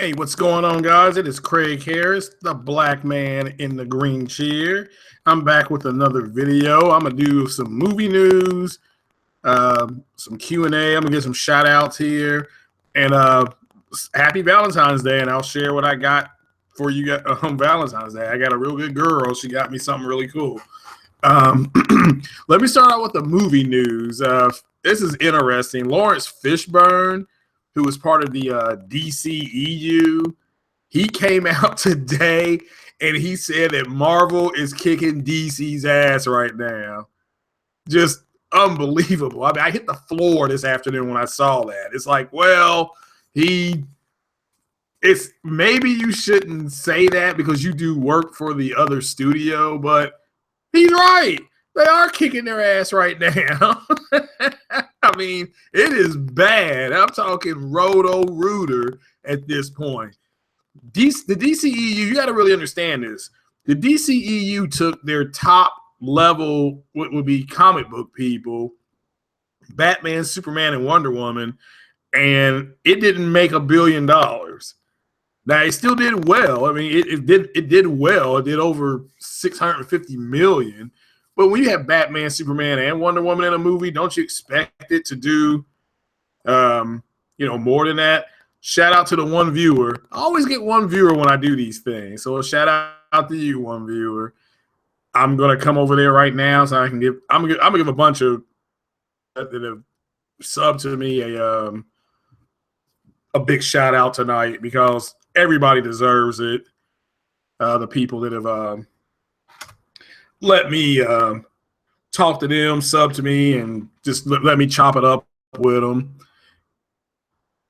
Hey, what's going on, guys? It is Craig Harris, the black man in the green chair. I'm back with another video. I'm gonna do some movie news, some Q&A. I'm gonna get some shout outs here, and happy Valentine's Day. And I'll share what I got for you on Valentine's Day. I got a real good girl. She got me something really cool. Let me start out with the movie news. This is interesting. Lawrence Fishburne, who was part of the DCEU, he came out today and he said that Marvel is kicking DC's ass right now. Just unbelievable. I mean, I hit the floor this afternoon when I saw that. It's like, well, it's maybe you shouldn't say that because you do work for the other studio, but he's right. They are kicking their ass right now. I mean, it is bad. I'm talking Roto-Rooter at this point. The DCEU, you got to really understand this. The DCEU took their top level, what would be comic book people, Batman, Superman, and Wonder Woman, and it didn't make $1 billion. Now, it still did well. I mean, it did well. It did over $650 million. But when you have Batman, Superman, and Wonder Woman in a movie, don't you expect it to do, more than that? Shout out to the one viewer. I always get one viewer when I do these things. So shout out to you, one viewer. I'm gonna come over there right now so I can give. I'm gonna give a bunch of that have subbed to me a big shout out tonight because everybody deserves it. The people that have let me talk to them, sub to me, and just let me chop it up with them.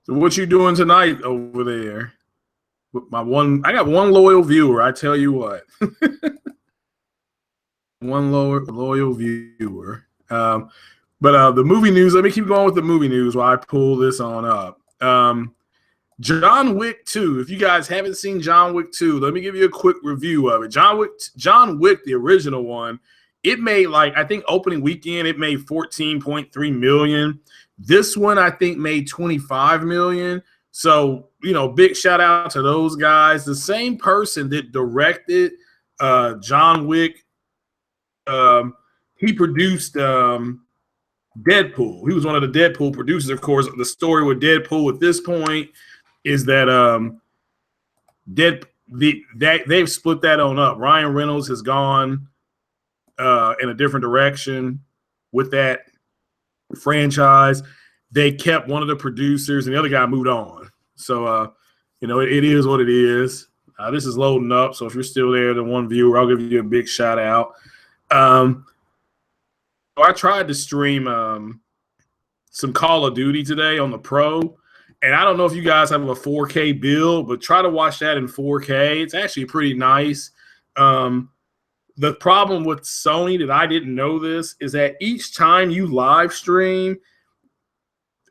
So what you doing tonight over there? With I got one loyal viewer. I tell you what, one loyal viewer. But the movie news. Let me keep going with the movie news while I pull this on up. John Wick 2. If you guys haven't seen John Wick 2, let me give you a quick review of it. John Wick, the original one, it made I think opening weekend, it made $14.3 million. This one, I think, made $25 million. So, big shout out to those guys. The same person that directed John Wick, he produced Deadpool. He was one of the Deadpool producers. Of course, the story with Deadpool at this point is that they've split that on up. Ryan Reynolds has gone in a different direction with that franchise. They kept one of the producers, and the other guy moved on. So, it is what it is. This is loading up, so if you're still there, the one viewer, I'll give you a big shout out. I tried to stream some Call of Duty today on the Pro. And I don't know if you guys have a 4K build, but try to watch that in 4K. It's actually pretty nice. The problem with Sony that I didn't know this is that each time you live stream,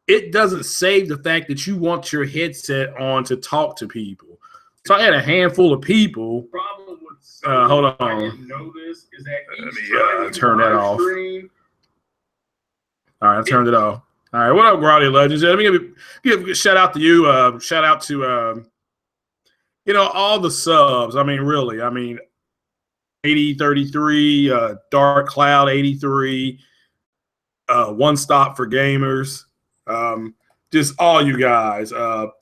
it doesn't save the fact that you want your headset on to talk to people. So I had a handful of people. Hold on. I didn't know this is that let me turn that off. All right, I turned it off. All right, what up, Growdy Legends? Let me give a shout out to you. Shout out to all the subs. I mean, really. I mean, 8033, Dark Cloud 83, One Stop for Gamers. Just all you guys. Fox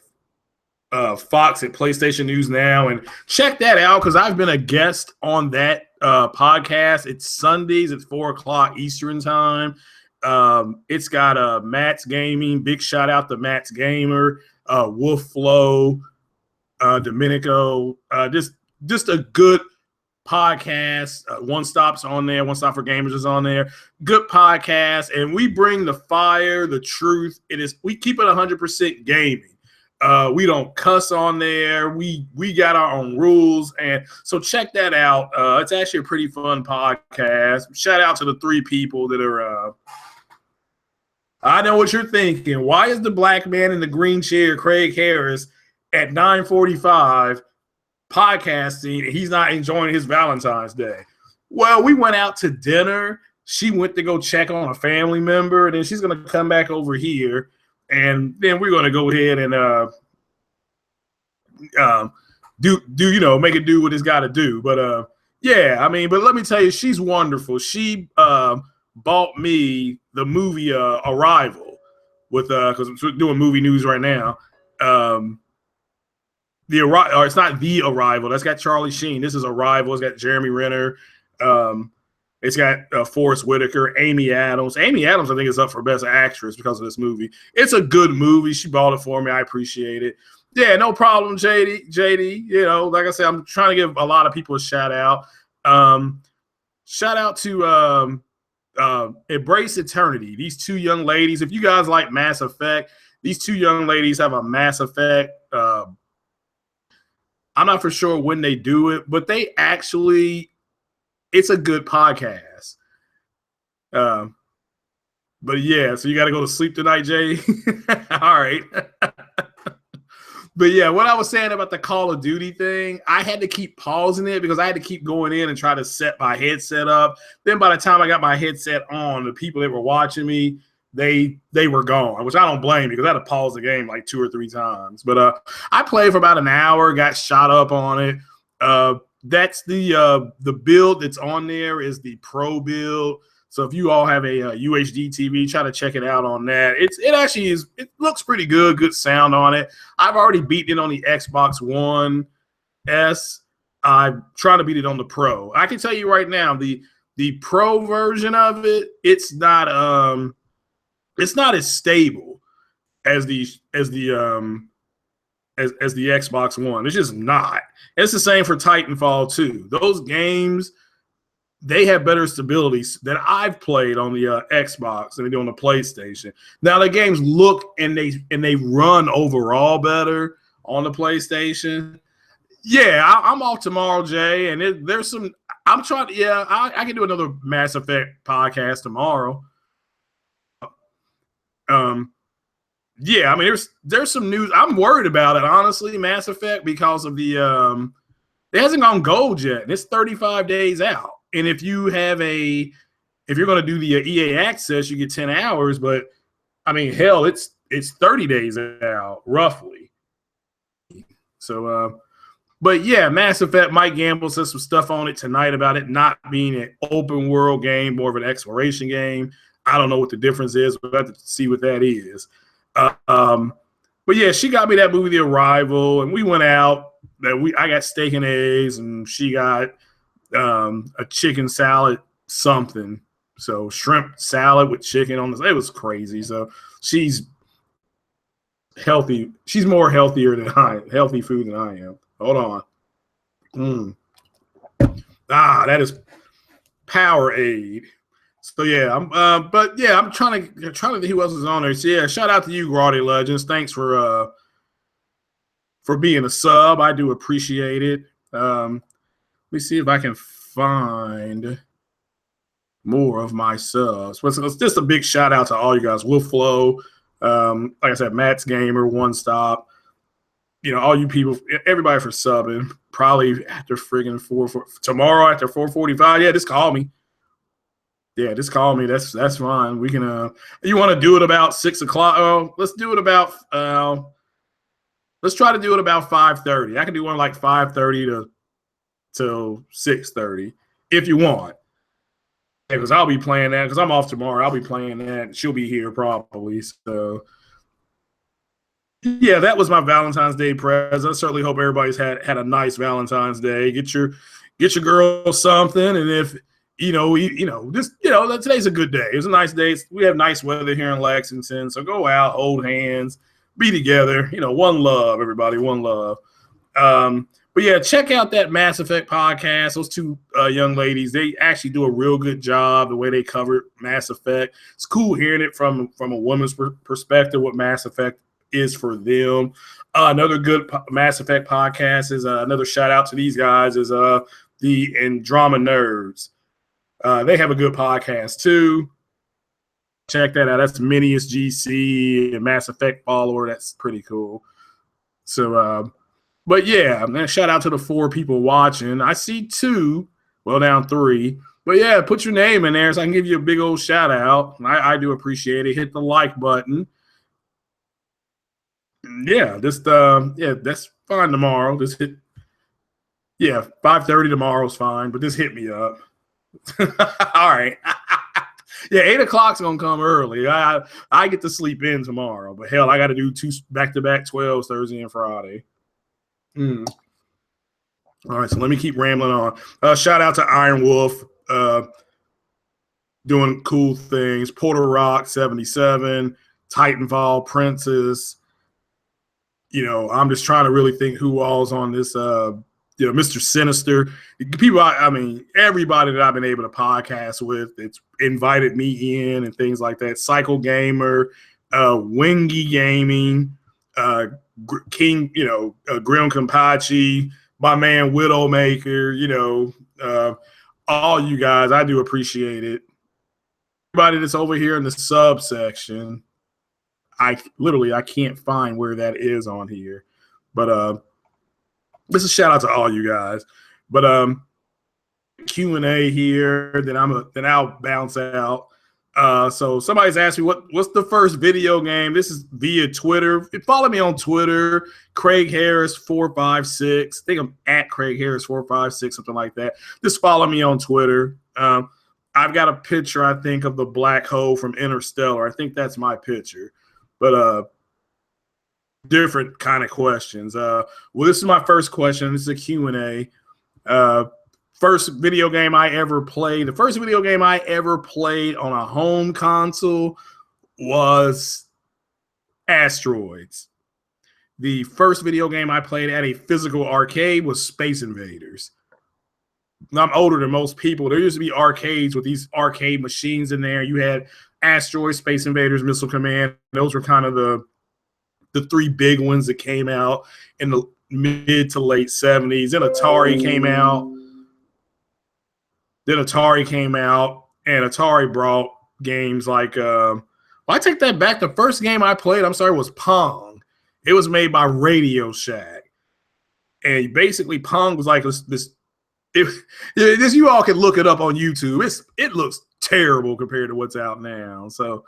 at PlayStation News Now, and check that out because I've been a guest on that podcast. It's Sundays at 4:00 Eastern time. It's got Matt's Gaming. Big shout out to Matt's Gamer, Wolf Flow, Domenico. Just a good podcast. One Stop's on there. One Stop for Gamers is on there. Good podcast, and we bring the fire, the truth. We keep it 100% gaming. We don't cuss on there. We got our own rules, and so check that out. It's actually a pretty fun podcast. Shout out to the 3 people that are. I know what you're thinking. Why is the black man in the green chair, Craig Harris, at 9:45 podcasting and he's not enjoying his Valentine's Day? Well, we went out to dinner. She went to go check on a family member, and then she's going to come back over here, and then we're going to go ahead and make it do what it's got to do. But yeah, I mean, but let me tell you, she's wonderful. She bought me the movie Arrival with because we're doing movie news right now. It's not The Arrival. That's got Charlie Sheen. This is Arrival. It's got Jeremy Renner. It's got Forrest Whitaker, Amy Adams. Amy Adams, I think, is up for Best Actress because of this movie. It's a good movie. She bought it for me. I appreciate it. Yeah, no problem, JD. You know, like I said, I'm trying to give a lot of people a shout out. Shout out to Embrace Eternity. These two young ladies. If you guys like Mass Effect, these two young ladies have a Mass Effect. I'm not for sure when they do it, but they actually, it's a good podcast. But yeah, so you got to go to sleep tonight, Jay. All right. But yeah, what I was saying about the Call of Duty thing, I had to keep pausing it because I had to keep going in and try to set my headset up. Then by the time I got my headset on, the people that were watching me, they were gone, which I don't blame because I had to pause the game like 2 or 3 times. But I played for about an hour, got shot up on it. That's the build that's on there is the Pro build. So if you all have a UHD TV, try to check it out on that. It actually is. It looks pretty good sound on it. I've already beaten it on the Xbox One S. I'm trying to beat it on the Pro. I can tell you right now, the Pro version of it, it's not as stable as the Xbox One. It's just not. It's the same for Titanfall 2. Those games, they have better stability that I've played on the Xbox than they do on the PlayStation. Now the games look and they run overall better on the PlayStation. Yeah, I'm off tomorrow, Jay, and there's some. I'm trying. Yeah, I can do another Mass Effect podcast tomorrow. Yeah, I mean, there's some news. I'm worried about it, honestly, Mass Effect, because of the it hasn't gone gold yet, and it's 35 days out. And if you're going to do the EA Access, you get 10 hours. But I mean, hell, it's 30 days out, roughly. So, but yeah, Mass Effect. Mike Gamble says some stuff on it tonight about it not being an open world game, more of an exploration game. I don't know what the difference is. We'll have to see what that is. But yeah, she got me that movie, The Arrival, and we went out. I got steak and eggs, and she got a chicken salad something. So shrimp salad with chicken on this. It was crazy. So she's healthy. She's more healthy food than I am. Hold on. That is Powerade. So yeah, I'm trying to think who else is on there. So yeah, shout out to you, Grody Legends. Thanks for being a sub. I do appreciate it. Let me see if I can find more of my subs. But it's just a big shout out to all you guys. Will Flow, like I said, Matt's Gamer, One Stop. You know, all you people, everybody for subbing. Probably after friggin' tomorrow after 4:45. Yeah, just call me. Yeah, just call me. That's fine. We can. You want to do it about 6 o'clock? Oh, let's do it about. Let's try to do it about 5:30. I can do one like 5:30 till 6:30 if you want. Because I'll be playing that. Because I'm off tomorrow. I'll be playing that. She'll be here probably. So yeah, that was my Valentine's Day present. I certainly hope everybody's had a nice Valentine's Day. Get your girl something, and if today's a good day. It was a nice day. We have nice weather here in Lexington, so go out, hold hands, be together. One love, everybody, one love. But yeah, check out that Mass Effect podcast. Those two young ladies, they actually do a real good job the way they cover Mass Effect. It's cool hearing it from a woman's perspective, what Mass Effect is for them. Another good Mass Effect podcast is another shout out to these guys is the Andromeda Nerds. They have a good podcast too. Check that out. That's Minius GC, a Mass Effect follower. That's pretty cool. So, but yeah, man, shout out to the 4 people watching. I see 2, well, down 3. But yeah, put your name in there so I can give you a big old shout out. I do appreciate it. Hit the like button. Yeah, that's fine tomorrow. Just hit. Yeah, 5:30 tomorrow's fine, but just hit me up. All right. Yeah, 8 o'clock's gonna come early. I get to sleep in tomorrow, but hell, I got to do 2 back-to-back 12s Thursday and Friday. All right, so let me keep rambling on. Shout out to Iron Wolf, doing cool things. Porter Rock 77, Titanfall, Princess. You know, I'm just trying to really think who all's on this. You know, Mr. Sinister. People, I mean, everybody that I've been able to podcast with, it's invited me in and things like that. Cycle Gamer, Wingy Gaming, King, you know, Grim Kampachi, my man Widowmaker, you know, all you guys, I do appreciate it. Everybody that's over here in the sub section, I can't find where that is on here, but this is a shout out to all you guys. But Q&A here, then I'll bounce out. So somebody's asked me what's the first video game. This is via Twitter. Follow me on Twitter, Craig Harris 456. I think I'm at Craig Harris 456, something like that. Just follow me on Twitter. I've got a picture, I think, of the black hole from Interstellar. I think that's my picture. But different kind of questions. Well, this is my first question. This is a Q&A. First video game I ever played. The first video game I ever played on a home console was Asteroids. The first video game I played at a physical arcade was Space Invaders. Now, I'm older than most people. There used to be arcades with these arcade machines in there. You had Asteroids, Space Invaders, Missile Command. Those were kind of the 3 big ones that came out in the mid to late 70s. Then Atari came out. And Atari brought games like well, I take that back. The first game I played, was Pong. It was made by Radio Shack. And basically Pong was like this you all can look it up on YouTube. It looks terrible compared to what's out now. So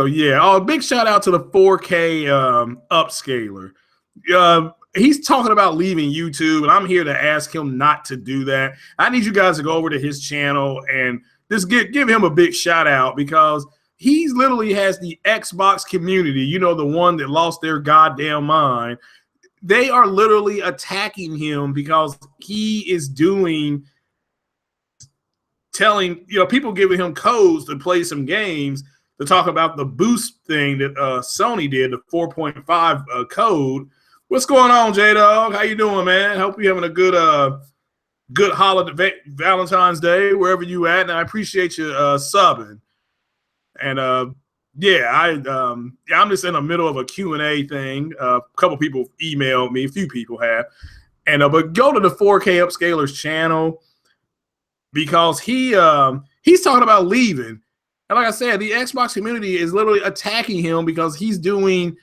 yeah, big shout out to the 4K upscaler. He's talking about leaving YouTube, and I'm here to ask him not to do that. I need you guys to go over to his channel and just give him a big shout out, because he literally has the Xbox community, you know, the one that lost their goddamn mind. They are literally attacking him because he is telling, you know, people giving him codes to play some games, to talk about the boost thing that Sony did, the 4.5 code. What's going on, J-Dog? How you doing, man? Hope you're having a good holiday, Valentine's Day, wherever you at. And I appreciate you subbing. And yeah, I'm just in the middle of a Q&A thing. A couple people emailed me, a few people have. And but go to the 4K Upscaler's channel, because he's talking about leaving. And like I said, the Xbox community is literally attacking him because he's doing,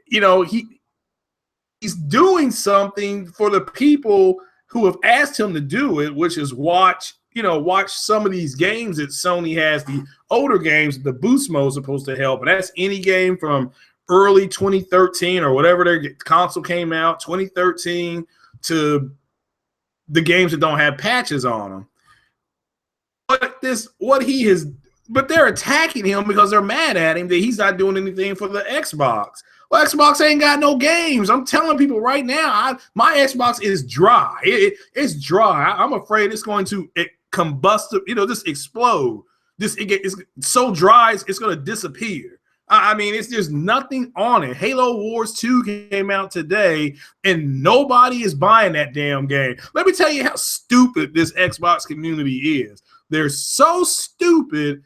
you know, he's doing something for the people who have asked him to do it, which is watch some of these games that Sony has, the older games, the boost mode is supposed to help. And that's any game from early 2013 or whatever their console came out, 2013, to the games that don't have patches on them. But they're attacking him because they're mad at him that he's not doing anything for the Xbox. Well, Xbox ain't got no games. I'm telling people right now, my Xbox is dry. It's dry. I'm afraid it's going to combust, just explode. It's so dry, it's going to disappear. I mean, there's nothing on it. Halo Wars 2 came out today, and nobody is buying that damn game. Let me tell you how stupid this Xbox community is. They're so stupid.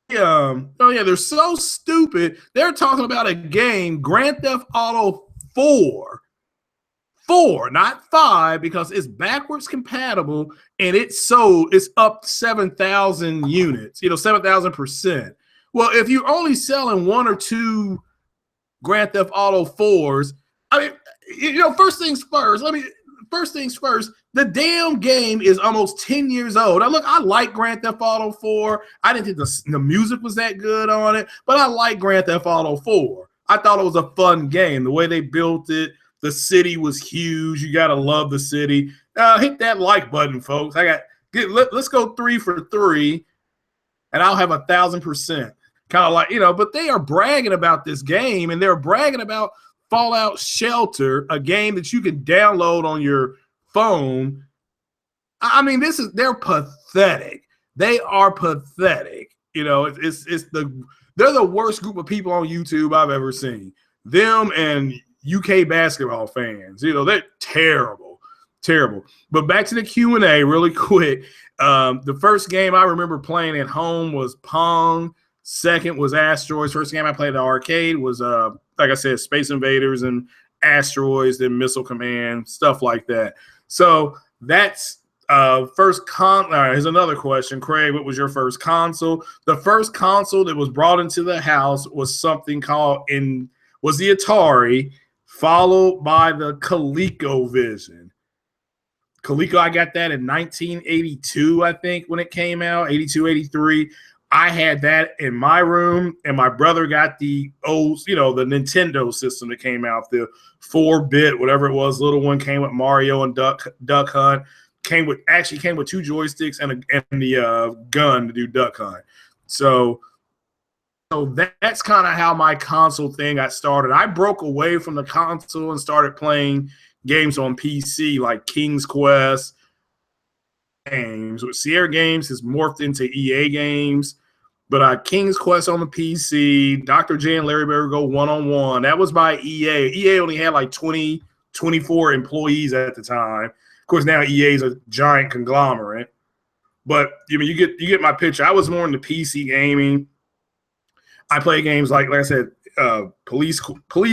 They're so stupid. They're talking about a game, Grand Theft Auto 4, not 5, because it's backwards compatible, and it's up 7,000 units, 7,000%. Well, if you're only selling 1 or 2 Grand Theft Auto 4s, I mean, first things first, first things first, the damn game is almost 10 years old. Now, look, I like Grand Theft Auto 4. I didn't think the music was that good on it, but I like Grand Theft Auto 4. I thought it was a fun game. The way they built it, the city was huge. You got to love the city. Hit that like button, folks. Let's go 3 for 3, and I'll have 1,000%. Kind of like, but they are bragging about this game, and they're bragging about Fallout Shelter, a game that you can download on your phone. I mean, they're pathetic. They are pathetic. They're the worst group of people on YouTube I've ever seen. Them and UK basketball fans. They're terrible. But back to the Q&A really quick. The first game I remember playing at home was Pong. Second was Asteroids. First game I played at the arcade was, like I said, Space Invaders and Asteroids, then Missile Command, stuff like that. So that's first All right, here's another question. Craig, what was your first console? The first console that was brought into the house was something was the Atari, followed by the ColecoVision. Coleco, I got that in 1982, I think, when it came out, 82, 83. I had that in my room, and my brother got the old, the Nintendo system that came out, the 4-bit, whatever it was, little one, came with Mario and Duck Hunt. Came with 2 joysticks and the gun to do Duck Hunt. So that's kind of how my console thing got started. I broke away from the console and started playing games on PC like King's Quest games. With Sierra Games has morphed into EA games, but King's Quest on the PC, Dr. J and Larry Bird Go 1-on-1. That was by EA. EA only had like 20, 24 employees at the time. Of course, now EA is a giant conglomerate. But you get my picture. I was more into PC gaming. I play games like I said, Police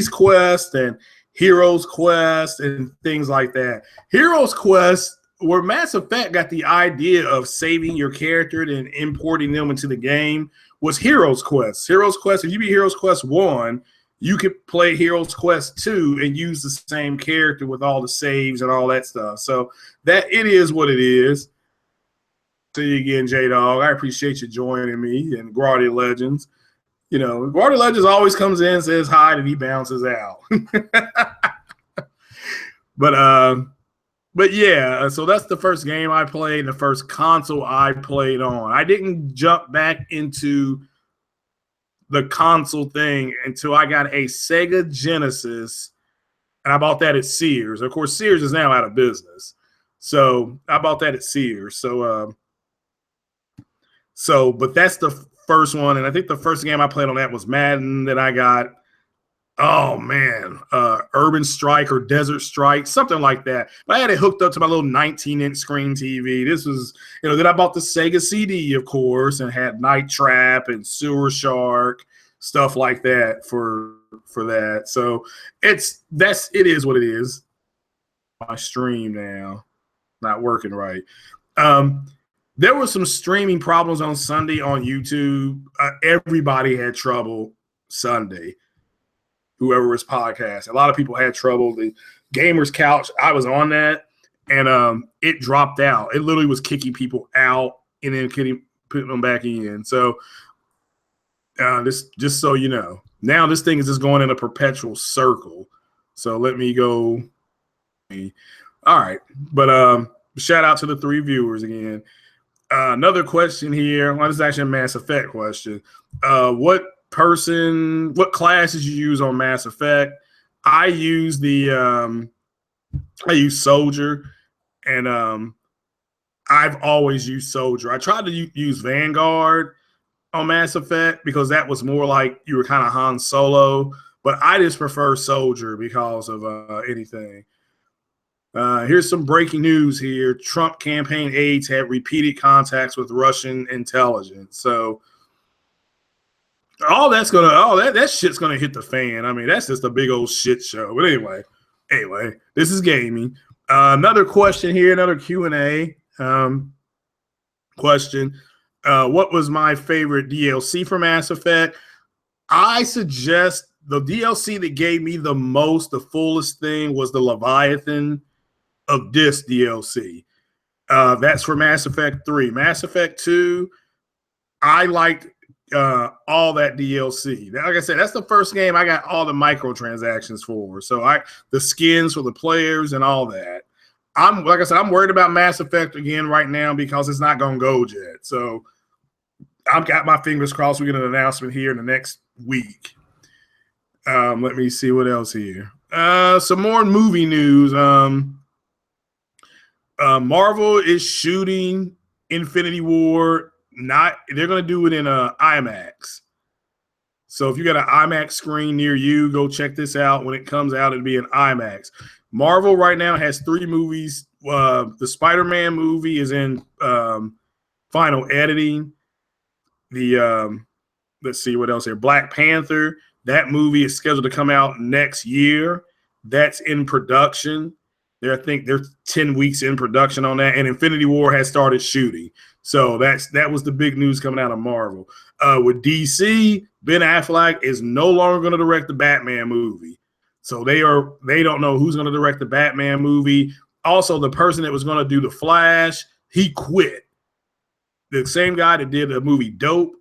Quest and Heroes Quest and things like that. Heroes Quest, where Mass Effect got the idea of saving your character and importing them into the game, was Heroes Quest. Heroes Quest, if you beat Heroes Quest 1, you could play Heroes Quest 2 and use the same character with all the saves and all that stuff. So that it is what it is. See you again, J-Dog. I appreciate you joining me and Guardian Legends. Guardian Legends always comes in, says hi, and he bounces out. But yeah, so that's the first game I played, the first console I played on. I didn't jump back into the console thing until I got a Sega Genesis, and I bought that at Sears. Of course, Sears is now out of business. So I bought that at Sears. So but that's the first one, and I think the first game I played on that was Madden. That I got, Urban Strike or Desert Strike, something like that. But I had it hooked up to my little 19-inch screen TV. This was, then I bought the Sega CD, of course, and had Night Trap and Sewer Shark, stuff like that for that. So it is what it is. My stream now not working right. There were some streaming problems on Sunday on YouTube. Everybody had trouble Sunday. Whoever was podcasting, a lot of people had trouble. The Gamers Couch, I was on that, and it dropped out. It literally was kicking people out and then putting them back in. So this, just so you know, now this thing is just going in a perpetual circle. So let me go. All right, but shout out to the 3 viewers again. Another question here. Well, this is actually a Mass Effect question. What class did you use on Mass Effect? I use Soldier, and I've always used Soldier. I tried to use Vanguard on Mass Effect because that was more like you were kind of Han Solo, but I just prefer Soldier because of anything. Here's some breaking news here. Trump campaign aides had repeated contacts with Russian intelligence. So that shit's gonna hit the fan. I mean, that's just a big old shit show. But anyway, this is gaming. Another question here, another Q&A question. What was my favorite DLC for Mass Effect? I suggest the DLC that gave me the fullest thing was the Leviathan of this DLC. That's for Mass Effect 3. Mass Effect 2, I liked all that DLC. Like I said, that's the first game I got all the microtransactions for. So the skins for the players and all that. Like I said, I'm worried about Mass Effect again right now because it's not going to go yet. So I've got my fingers crossed we get an announcement here in the next week. Let me see what else here. Some more movie news. Marvel is shooting Infinity War. They're going to do it in IMAX. So if you got an IMAX screen near you, go check this out. When it comes out, it'll be in IMAX. Marvel right now has 3 movies. The Spider-Man movie is in final editing. Let's see what else here. Black Panther, that movie is scheduled to come out next year. That's in production. I think they're 10 weeks in production on that, and Infinity War has started shooting. So that was the big news coming out of Marvel. With DC, Ben Affleck is no longer going to direct the Batman movie. So they don't know who's going to direct the Batman movie. Also, the person that was going to do the Flash, he quit. The same guy that did the movie Dope,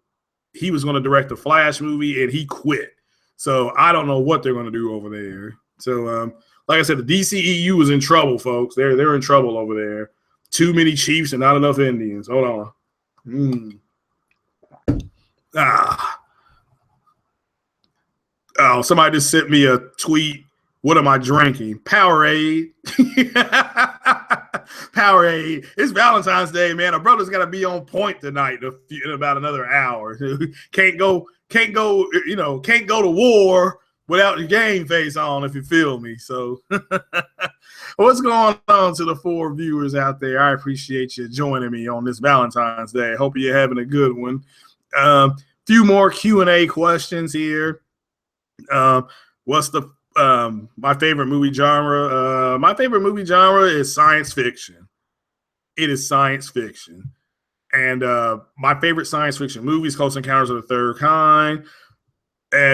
he was going to direct the Flash movie, and he quit. So I don't know what they're going to do over there. So, like I said, the DCEU is in trouble, folks. They're in trouble over there. Too many Chiefs and not enough Indians. Hold on. Oh, somebody just sent me a tweet. What am I drinking? Powerade. Powerade. It's Valentine's Day, man. Our brother's got to be on point tonight in about another hour. Can't go to war without the game face on, if you feel me. So what's going on to the 4 viewers out there? I appreciate you joining me on this Valentine's Day. Hope you're having a good one. Few more Q&A questions here. What's my favorite movie genre? My favorite movie genre is science fiction. It is science fiction. And my favorite science fiction movie is Close Encounters of the Third Kind.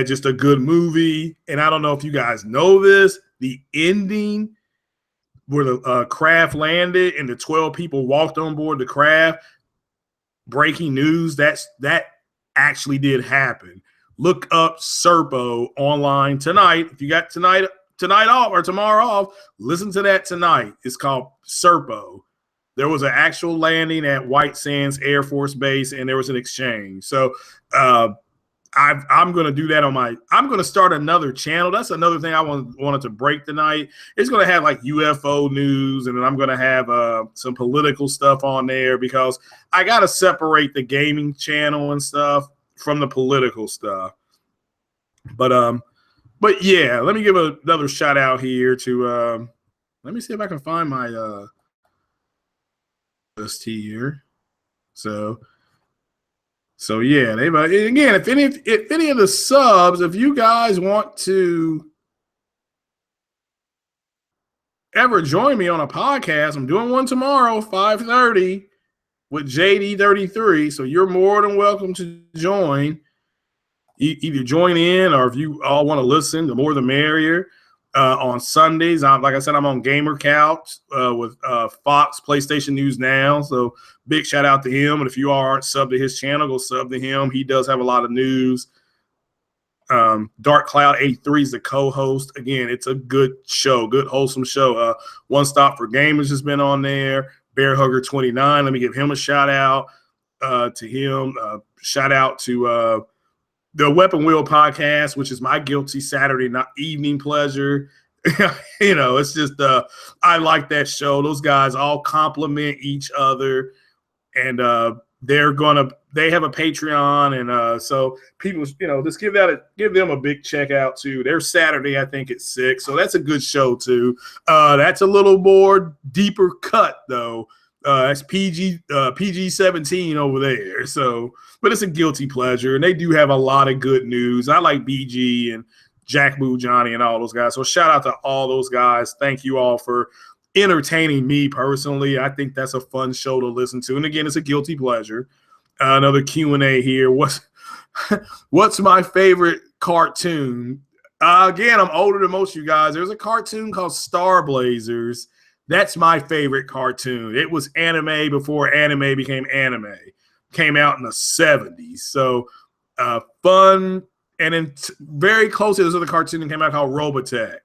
Just a good movie. And I don't know if you guys know this, the ending where the craft landed and the 12 people walked on board the craft, breaking news, that actually did happen. Look up Serpo online tonight. If you got tonight off or tomorrow off, listen to that tonight. It's called Serpo. There was an actual landing at White Sands Air Force Base, and there was an exchange. So I'm going to do that I'm going to start another channel. That's another thing I wanted to break tonight. It's going to have like UFO news, and then I'm going to have some political stuff on there because I got to separate the gaming channel and stuff from the political stuff. But yeah, let me give another shout out here to let me see if I can find my list here. So yeah, again, if any of the subs, if you guys want to ever join me on a podcast, I'm doing one tomorrow, 5:30 with JD33. So you're more than welcome to join. Either join in, or if you all want to listen, the more the merrier. On Sundays, like I said, I'm on Gamer Couch with Fox PlayStation News Now. So big shout out to him. And if you aren't subbed to his channel, go sub to him. He does have a lot of news. Dark Cloud 83 is the co-host. Again, it's a good show, good wholesome show. One Stop for Gamers has been on there. Bear Hugger 29. Let me give him a shout out to him. Shout out to the Weapon Wheel podcast, which is my guilty Saturday night evening pleasure. It's just I like that show. Those guys all compliment each other, and they have a Patreon, and so people, just give them a big check out too. Their Saturday, I think, at 6, so that's a good show too. That's a little more deeper cut though. That's PG-17 over there. So, but it's a guilty pleasure, and they do have a lot of good news. I like BG and Jack Boo Johnny and all those guys. So shout out to all those guys. Thank you all for entertaining me personally. I think that's a fun show to listen to. And again, it's a guilty pleasure. Another Q&A here. What's my favorite cartoon? Again, I'm older than most of you guys. There's a cartoon called Star Blazers That's my favorite cartoon. It was anime before anime became anime. Came out in the 70s. So fun. And then very close to this other cartoon that came out called Robotech.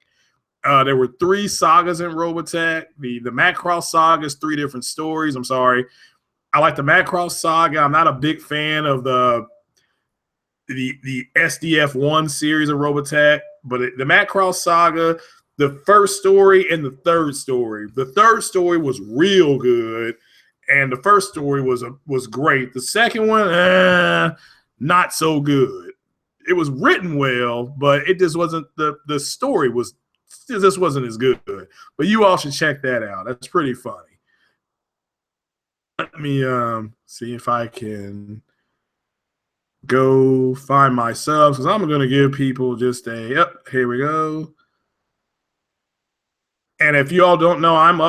There were 3 sagas in Robotech. The Macross saga is 3 different stories. I'm sorry. I like the Macross saga. I'm not a big fan of the SDF1 series of Robotech, but the Macross saga, the first story and the third story. The third story was real good, and the first story was great. The second one, not so good. It was written well, but it just wasn't the story was just wasn't as good. But you all should check that out. That's pretty funny. Let me see if I can go find my subs, because I'm going to give people just here we go. And if you all don't know, I'm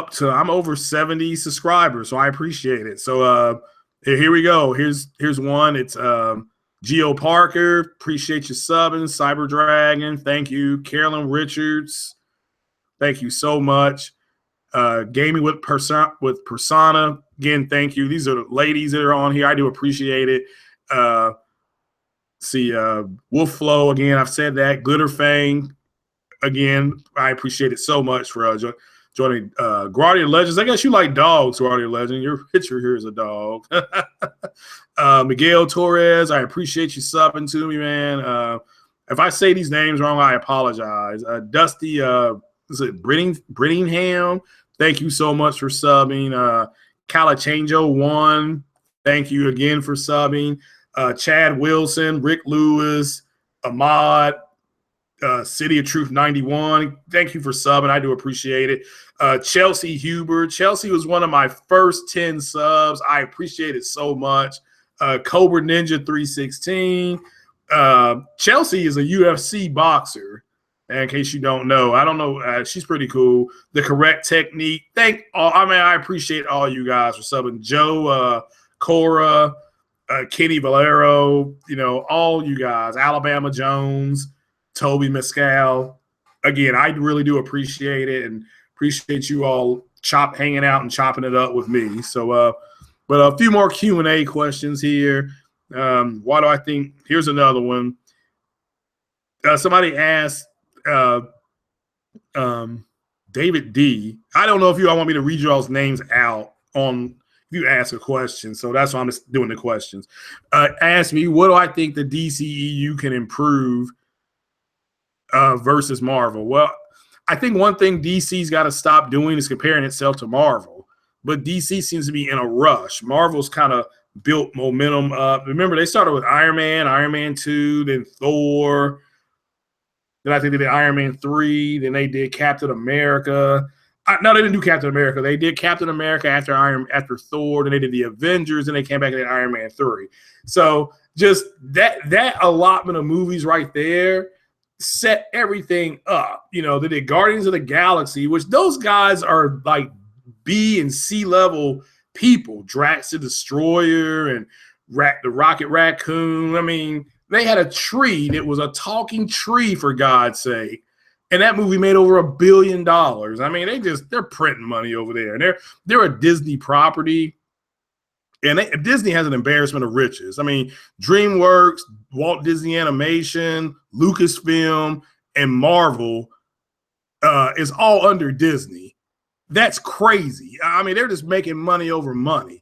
over 70 subscribers, so I appreciate it. So here we go. Here's one. It's Geo Parker, appreciate you subbing. Cyber Dragon, thank you. Carolyn Richards, thank you so much. Gaming with Persona, again, thank you. These are the ladies that are on here. I do appreciate it. Wolf Flow, again, I've said that. Glitterfang, again, I appreciate it so much for joining Guardian Legends. I guess you like dogs, Guardian Legend. Your picture here is a dog. Miguel Torres, I appreciate you subbing to me, man. If I say these names wrong, I apologize. Dusty, is it Brittingham? Thank you so much for subbing. Calachango1, thank you again for subbing. Chad Wilson, Rick Lewis, Ahmad, City of Truth 91, thank you for subbing. I do appreciate it. Chelsea Huber. Chelsea was one of my first 10 subs. I appreciate it so much. Cobra Ninja 316. Chelsea is a UFC boxer. In case you don't know, I don't know. She's pretty cool. The Correct Technique. I appreciate all you guys for subbing. Joe, Cora, Kenny Valero, all you guys. Alabama Jones, Toby Mescal. Again, I really do appreciate it and appreciate you all hanging out and chopping it up with me. So, but a few more Q&A questions here. Why do I think? Here's another one. Somebody asked. David D. I don't know if you all want me to read you all's names out on if you ask a question, so that's why I'm just doing the questions. Ask me, what do I think the DCEU can improve versus Marvel? Well, I think one thing DC's got to stop doing is comparing itself to Marvel, but DC seems to be in a rush. Marvel's kind of built momentum up. Remember, they started with Iron Man 2, then Thor. Then I think they did Iron Man 3. Then they did Captain America. No, they didn't do Captain America. They did Captain America after Thor. Then they did the Avengers. Then they came back and did Iron Man 3. So just that allotment of movies right there set everything up. They did Guardians of the Galaxy, which those guys are like B and C level people. Drax the Destroyer and the Rocket Raccoon. I mean, they had a tree that was a talking tree, for God's sake. And that movie made over $1 billion. I mean, they're printing money over there. And they're a Disney property. And Disney has an embarrassment of riches. I mean, DreamWorks, Walt Disney Animation, Lucasfilm, and Marvel is all under Disney. That's crazy. I mean, they're just making money over money.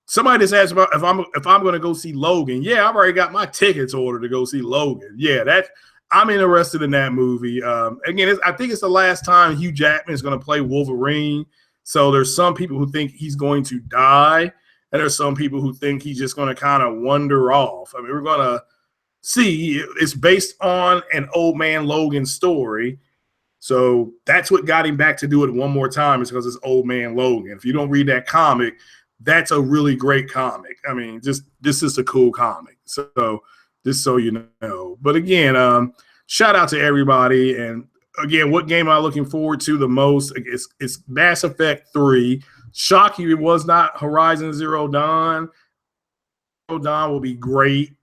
Somebody just asked about if I'm going to go see Logan. Yeah, I've already got my tickets ordered to go see Logan. Yeah, I'm interested in that movie. Again, I think it's the last time Hugh Jackman is going to play Wolverine. So there's some people who think he's going to die, and there's some people who think he's just going to kind of wander off. I mean, we're going to see. It's based on an Old Man Logan story. So that's what got him back to do it one more time, is because it's Old Man Logan. If you don't read that comic, that's a really great comic. I mean, this is a cool comic. So just so you know. But again, shout out to everybody. And again, what game am I looking forward to the most? It's Mass Effect 3. Shock you, it was not Horizon Zero Dawn. Zero Dawn will be great,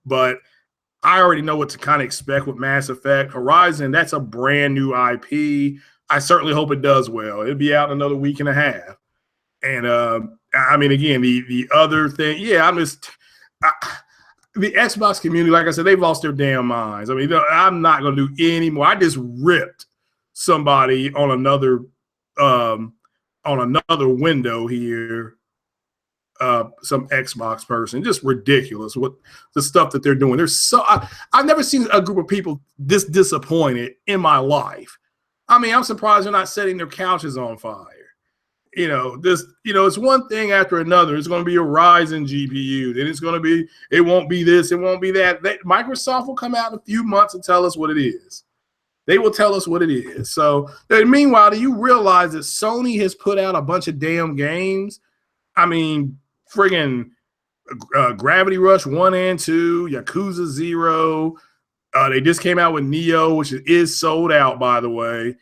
but I already know what to kind of expect with Mass Effect. Horizon, that's a brand new IP. I certainly hope it does well. It'll be out in another week and a half. And I mean, again, the other thing, yeah, the Xbox community, like I said, they've lost their damn minds. I mean, I'm not going to do any more. I just ripped somebody on another window here. Some Xbox person, just ridiculous what the stuff that they're doing. I've never seen a group of people this disappointed in my life. I mean, I'm surprised they're not setting their couches on fire. It's one thing after another. It's going to be a Ryzen GPU. Then it won't be this, it won't be that. Microsoft will come out in a few months and tell us what it is. They will tell us what it is. So, meanwhile, do you realize that Sony has put out a bunch of damn games? I mean, friggin' Gravity Rush 1 and 2, Yakuza 0. They just came out with Neo, which is sold out, by the way.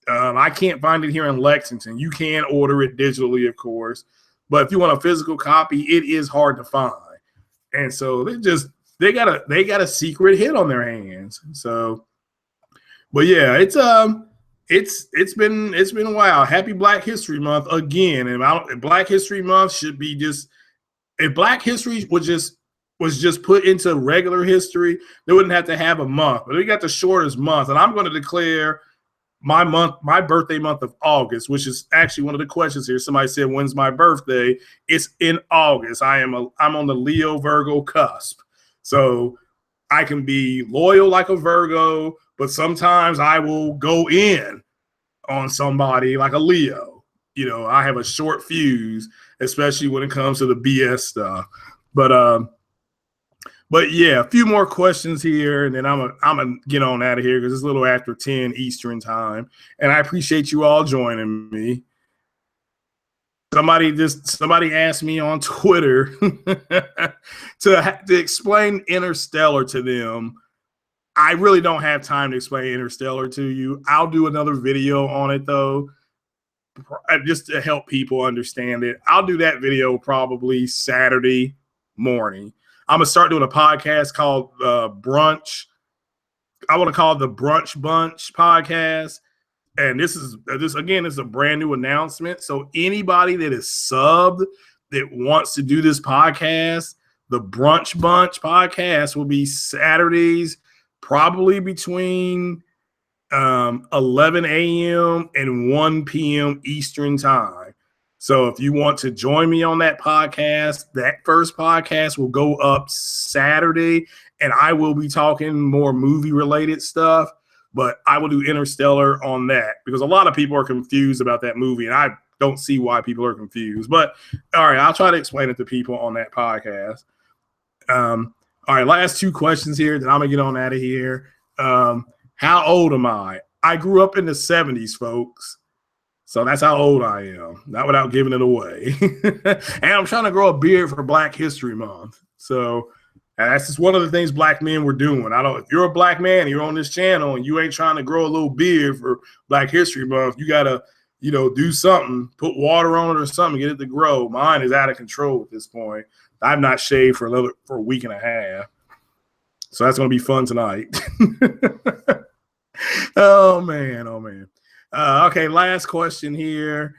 I can't find it here in Lexington. You can order it digitally, of course. But if you want a physical copy, it is hard to find. And so they got a secret hit on their hands. So, but yeah, it's been a while. Happy Black History Month again. And Black History Month should be just, if Black History was just put into regular history, they wouldn't have to have a month. But we got the shortest month, and I'm going to declare my birthday month of August, which is actually one of the questions here. Somebody said, "When's my birthday?" It's in August. I'm on the Leo Virgo cusp, so I can be loyal like a Virgo, but sometimes I will go in on somebody like a Leo. I have a short fuse, especially when it comes to the BS stuff. But yeah, a few more questions here, and then I'm gonna get on out of here because it's a little after 10 Eastern time, and I appreciate you all joining me. Somebody asked me on Twitter to explain Interstellar to them. I really don't have time to explain Interstellar to you. I'll do another video on it though, just to help people understand it. I'll do that video probably Saturday morning. I'm going to start doing a podcast called Brunch. I want to call it the Brunch Bunch podcast. And this is a brand new announcement. So anybody that is subbed that wants to do this podcast, the Brunch Bunch podcast will be Saturdays, probably between 11 a.m. and 1 p.m. Eastern time. So if you want to join me on that podcast, that first podcast will go up Saturday, and I will be talking more movie-related stuff, but I will do Interstellar on that because a lot of people are confused about that movie, and I don't see why people are confused. But, all right, I'll try to explain it to people on that podcast. All right, last two questions here, then I'm going to get on out of here. How old am I? I grew up in the 70s, folks. So that's how old I am, not without giving it away. And I'm trying to grow a beard for Black History Month. So that's just one of the things black men were doing. If you're a black man and you're on this channel and you ain't trying to grow a little beard for Black History Month, you got to, do something, put water on it or something, get it to grow. Mine is out of control at this point. I've not shaved for a week and a half. So that's going to be fun tonight. Oh, man. Okay, last question here.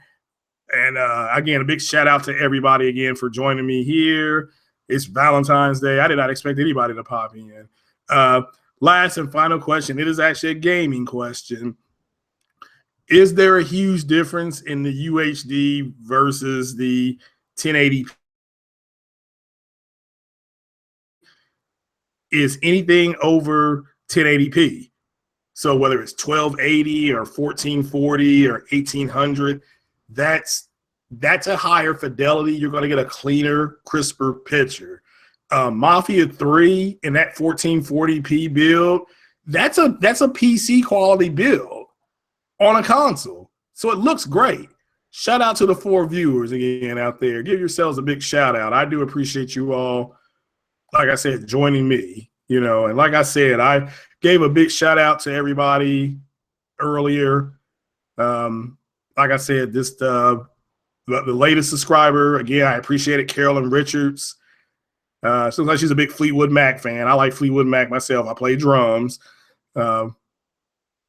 And again, a big shout out to everybody again for joining me here. It's Valentine's Day. I did not expect anybody to pop in. Last and final question. It is actually a gaming question. Is there a huge difference in the UHD versus the 1080p? Is anything over 1080p? So whether it's 1280 or 1440 or 1800, that's a higher fidelity. You're going to get a cleaner, crisper picture. Mafia 3 in that 1440p build, that's a PC quality build on a console. So it looks great. Shout out to the 4 viewers again out there. Give yourselves a big shout out. I do appreciate you all, like I said, joining me. And like I said, I gave a big shout out to everybody earlier. Like I said, the latest subscriber, again, I appreciate it, Carolyn Richards. Seems like she's a big Fleetwood Mac fan. I like Fleetwood Mac myself. I play drums.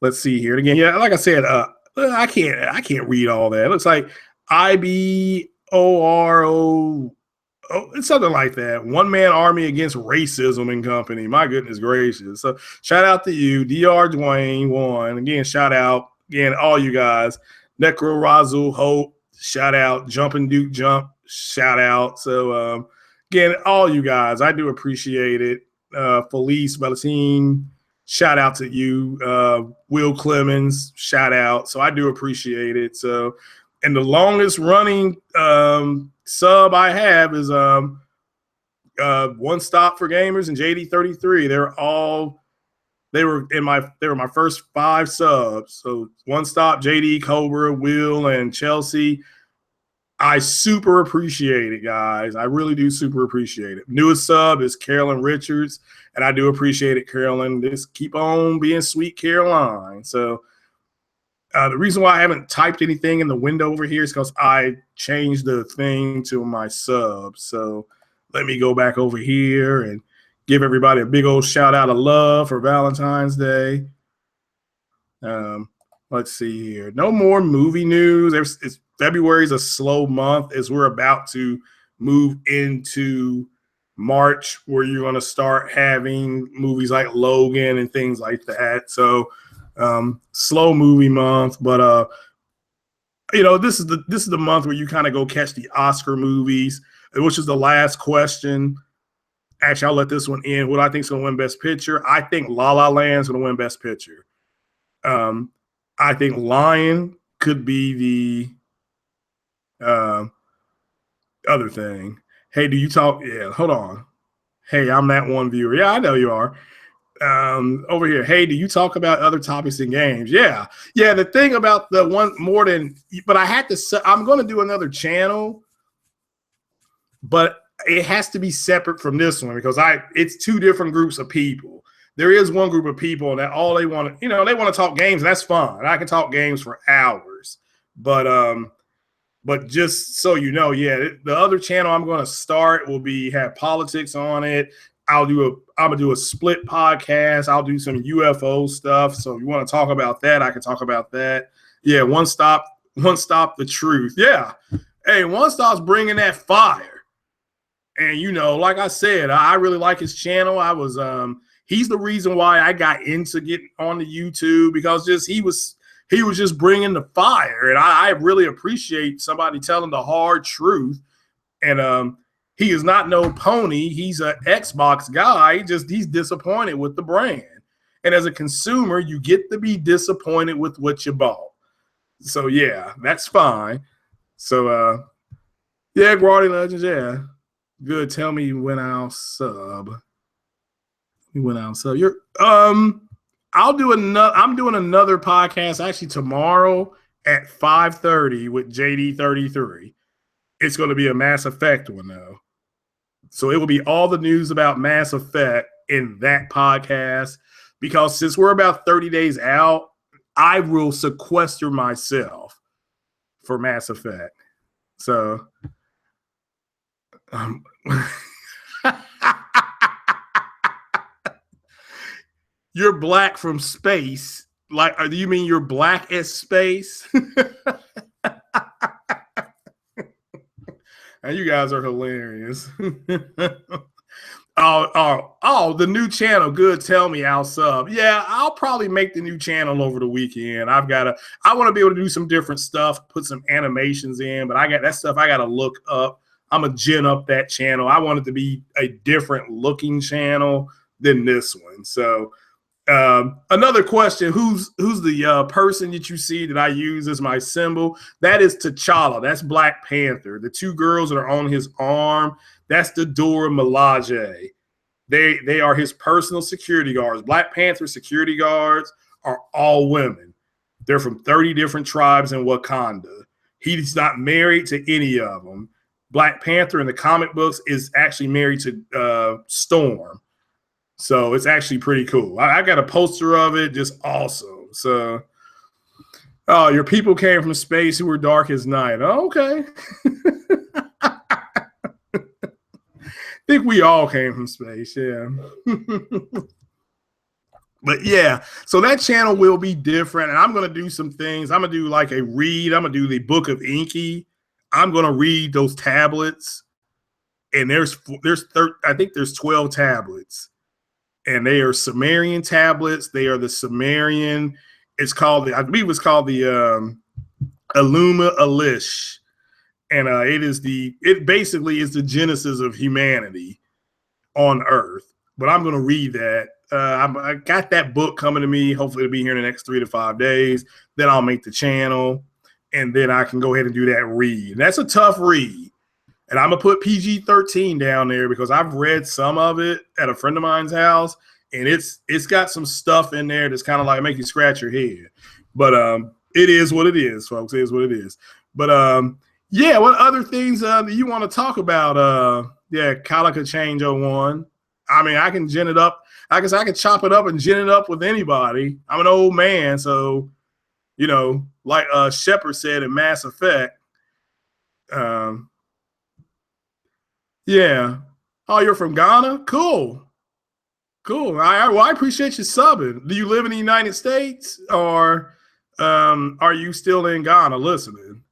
Let's see here. And again, yeah, like I said, I can't read all that. It looks like IBORO. Oh, it's something like that. One man army against racism and company. My goodness gracious. So shout out to you, Dr. Dwayne one. Again, shout out again, all you guys. Necro Razul Hope, shout out. Jumping Duke Jump, shout out. So again, all you guys, I do appreciate it. Felice Valentine, shout out to you. Will Clemens, shout out. So I do appreciate it. So, and the longest running sub I have is One Stop for Gamers and JD33. They were my first 5 subs. So One Stop, JD, Cobra, Will, and Chelsea. I super appreciate it, guys. I really do super appreciate it. Newest sub is Carolyn Richards, and I do appreciate it, Carolyn. Just keep on being sweet, Caroline. So the reason why I haven't typed anything in the window over here is because I changed the thing to my sub. So let me go back over here and give everybody a big old shout out of love for Valentine's Day. Let's see here. No more movie news. February is a slow month as we're about to move into March, where you're going to start having movies like Logan and things like that. So slow movie month, but this is the month where you kind of go catch the Oscar movies, which is the last question. Actually, I'll let this one in. What I think is going to win Best Picture? I think La La Land is going to win Best Picture. I think Lion could be the other thing. Hey, do you talk? Yeah, hold on. Hey, I'm that one viewer. Yeah, I know you are. Over here. Hey, do you talk about other topics in games? Yeah. The thing about the one more than, but I had to. I'm going to do another channel, but it has to be separate from this one because it's 2 different groups of people. There is one group of people that all they want to, they want to talk games, and that's fine. I can talk games for hours, but just so you know, the other channel I'm going to start will have politics on it. I'm gonna do a split podcast. I'll do some UFO stuff. So if you want to talk about that, I can talk about that. Yeah, One Stop, the truth. Yeah, hey, One Stop's bringing that fire, and like I said, I really like his channel. I was he's the reason why I got into getting on the YouTube, because he was just bringing the fire, and I really appreciate somebody telling the hard truth. And he is not no pony. He's an Xbox guy. He's disappointed with the brand, and as a consumer, you get to be disappointed with what you bought. So yeah, that's fine. So Guardian Legends, yeah, good. Tell me when I'll sub. You're I'm doing another podcast actually tomorrow at 5:30 with JD33. It's going to be a Mass Effect one though. So it will be all the news about Mass Effect in that podcast, because since we're about 30 days out, I will sequester myself for Mass Effect. So you're black from space. Like, do you mean you're black as space? And you guys are hilarious. Oh, the new channel. Good. Tell me, I'll sub. Yeah, I'll probably make the new channel over the weekend. I want to be able to do some different stuff, put some animations in, but I got that stuff I got to look up. I'm going to gin up that channel. I want it to be a different looking channel than this one. So another question, who's the person that you see that I use as my symbol? That is T'Challa. That's Black Panther. The 2 girls that are on his arm, that's the Dora Milaje. They are his personal security guards. Black Panther security guards are all women. They're from 30 different tribes in Wakanda. He's not married to any of them. Black Panther in the comic books is actually married to Storm. So it's actually pretty cool. I got a poster of it, just awesome. So, oh, your people came from space who were dark as night. Oh, okay. I think we all came from space, yeah. But yeah, so that channel will be different, and I'm going to do some things. I'm going to do like a read. I'm going to do the Book of Inky. I'm going to read those tablets, and I think there's 12 tablets, and they are Sumerian tablets. They are the Sumerian. I believe it's called the Aluma Elish, and it basically is the genesis of humanity on Earth. But I'm going to read that. I got that book coming to me. Hopefully it'll be here in the next 3 to 5 days. Then I'll make the channel, and then I can go ahead and do that read. And that's a tough read. And I'm going to put PG-13 down there because I've read some of it at a friend of mine's house, and it's got some stuff in there that's kind of like make you scratch your head. But it is what it is, folks. It is what it is. But yeah, what other things do you want to talk about? Yeah, Calica Change 01. I mean, I can gin it up. I guess I can chop it up and gin it up with anybody. I'm an old man, so, you know, like Shepard said in Mass Effect. Yeah. Oh, you're from Ghana? Cool. Cool. I appreciate you subbing. Do you live in the United States, or are you still in Ghana listening?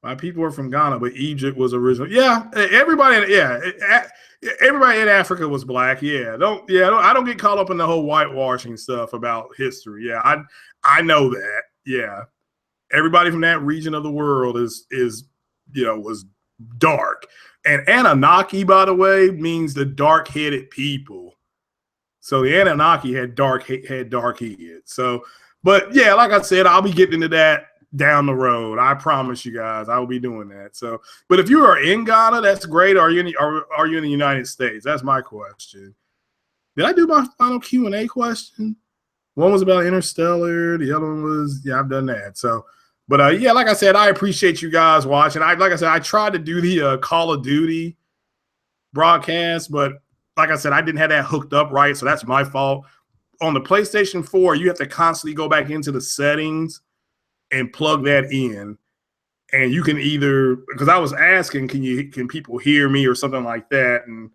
My people are from Ghana, but Egypt was original. Yeah, everybody in Africa was black. Yeah, I don't get caught up in the whole whitewashing stuff about history. Yeah, I know that. Yeah, everybody from that region of the world is was dark. And Anunnaki, by the way, means the dark-headed people. So the Anunnaki had dark head. So, but yeah, like I said, I'll be getting into that down the road. I promise you guys, I will be doing that. So, but if you are in Ghana, that's great. Are you in the United States? That's my question. Did I do my final Q&A question? One was about Interstellar. The other one was, yeah, I've done that. So, but yeah, like I said, I appreciate you guys watching. Like I said, I tried to do the Call of Duty broadcast, but like I said, I didn't have that hooked up right, so that's my fault. On the PlayStation 4, you have to constantly go back into the settings and plug that in. And you can either, because I was asking, can people hear me or something like that, and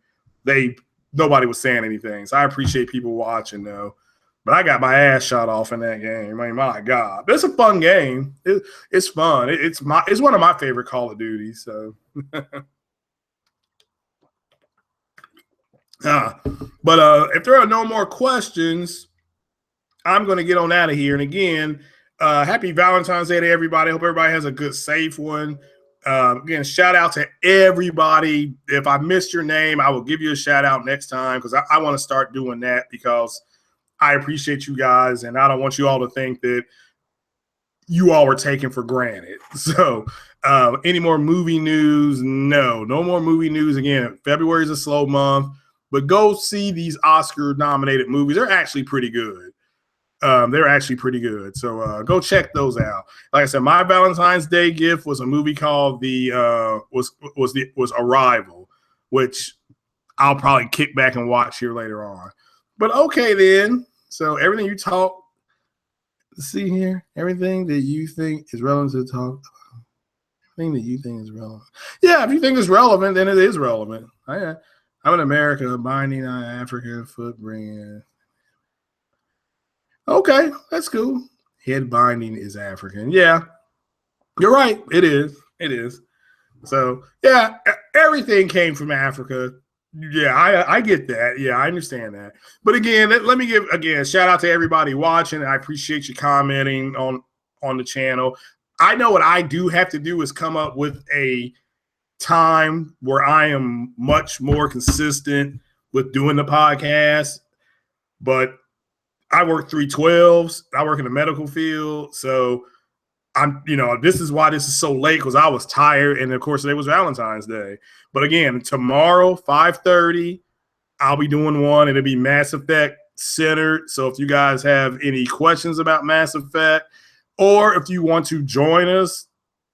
nobody was saying anything. So I appreciate people watching though. But I got my ass shot off in that game. I mean, my God, but it's a fun game. It's fun. It's one of my favorite Call of Duty. So, but if there are no more questions, I'm going to get on out of here. And again, happy Valentine's Day to everybody. Hope everybody has a good, safe one. Again, shout out to everybody. If I missed your name, I will give you a shout out next time because I want to start doing that because I appreciate you guys, and I don't want you all to think that you all were taken for granted. So any more movie news? No more movie news. Again, February is a slow month, but go see these Oscar-nominated movies. They're actually pretty good. So go check those out. Like I said, my Valentine's Day gift was a movie called was Arrival, which I'll probably kick back and watch here later on. But okay then. So everything you talk, see here, everything that you think is relevant to talk about, everything that you think is relevant. Yeah, if you think it's relevant, then it is relevant. I'm in America, binding on Africa, footprint. Okay, that's cool. Head binding is African. Yeah, you're right. It is. So yeah, everything came from Africa. Yeah, I get that. Yeah, I understand that. But again, let me give a shout out to everybody watching. I appreciate you commenting on the channel. I know what I do have to do is come up with a time where I am much more consistent with doing the podcast. But I work 312s. I work in the medical field. So this is why this is so late, because I was tired. And of course, today was Valentine's Day. But again, tomorrow, 5:30, I'll be doing one. It'll be Mass Effect centered. So if you guys have any questions about Mass Effect, or if you want to join us,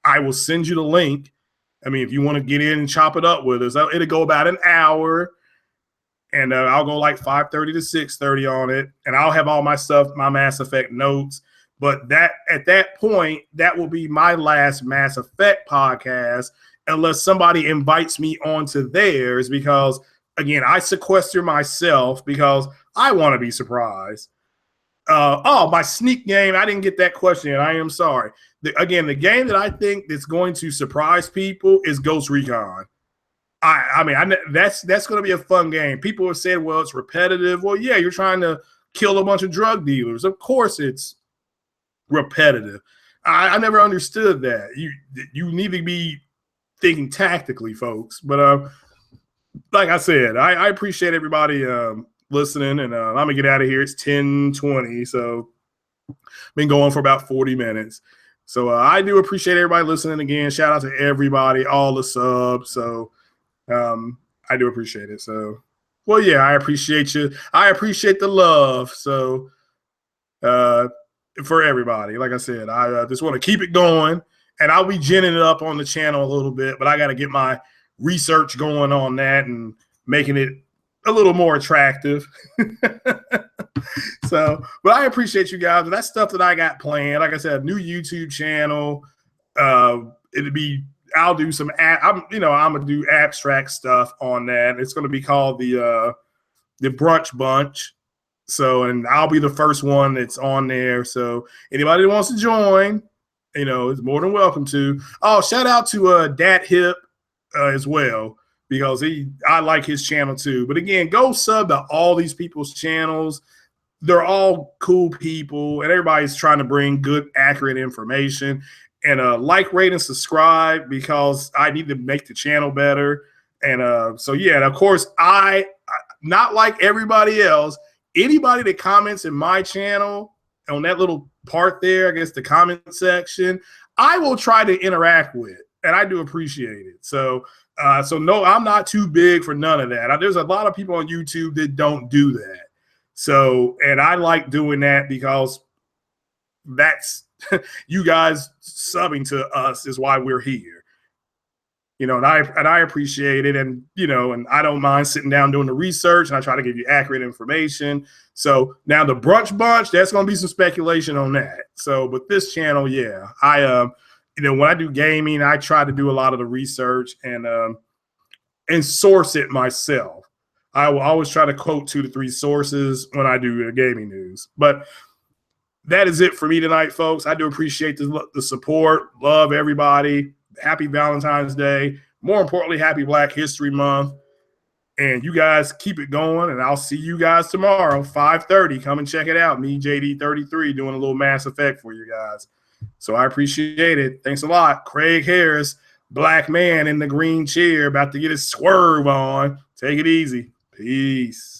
I will send you the link. I mean, if you want to get in and chop it up with us, it'll go about an hour. And I'll go like 5:30 to 6:30 on it. And I'll have all my stuff, my Mass Effect notes. But at that point, that will be my last Mass Effect podcast, unless somebody invites me onto theirs, because again, I sequester myself because I want to be surprised. Oh, my sneak game. I didn't get that question yet. I am sorry. Again, the game that I think that's going to surprise people is Ghost Recon. I mean, that's going to be a fun game. People have said, well, it's repetitive. Well, yeah, you're trying to kill a bunch of drug dealers. Of course it's repetitive. I never understood that. You need to be thinking tactically, folks. But like I said, I appreciate everybody listening, and I'm gonna get out of here. It's 10:20, so been going for about 40 minutes. So I do appreciate everybody listening again. Shout out to everybody, all the subs. So I do appreciate it. So, well, yeah, I appreciate you. I appreciate the love. So for everybody, like I said, I just want to keep it going, and I'll be ginning it up on the channel a little bit, but I got to get my research going on that and making it a little more attractive. So, but I appreciate you guys. That's stuff that I got planned. Like I said, a new YouTube channel. I'll do some. I'm gonna do abstract stuff on that. It's gonna be called the Brunch Bunch. So, and I'll be the first one that's on there. So, anybody that wants to join, is more than welcome to. Oh, shout out to Dat Hip as well, because I like his channel too. But again, go sub to all these people's channels. They're all cool people, and everybody's trying to bring good, accurate information. And like, rate, and subscribe, because I need to make the channel better. And so, yeah, and of course, I not like everybody else. Anybody that comments in my channel on that little part there, I guess the comment section, I will try to interact with, and I do appreciate it. So, no, I'm not too big for none of that. There's a lot of people on YouTube that don't do that. So, and I like doing that because that's you guys subbing to us is why we're here. And I appreciate it, and and I don't mind sitting down doing the research, and I try to give you accurate information. So now the Brunch Bunch, that's going to be some speculation on that. So, but this channel, yeah, I when I do gaming, I try to do a lot of the research and source it myself. I will always try to quote 2 to 3 sources when I do the gaming news. But that is it for me tonight, folks. I do appreciate the support. Love everybody. Happy Valentine's Day. More importantly, happy Black History Month. And you guys keep it going, and I'll see you guys tomorrow, 5:30. Come and check it out. Me, JD33, doing a little Mass Effect for you guys. So I appreciate it. Thanks a lot. Craig Harris, black man in the green chair, about to get his swerve on. Take it easy. Peace.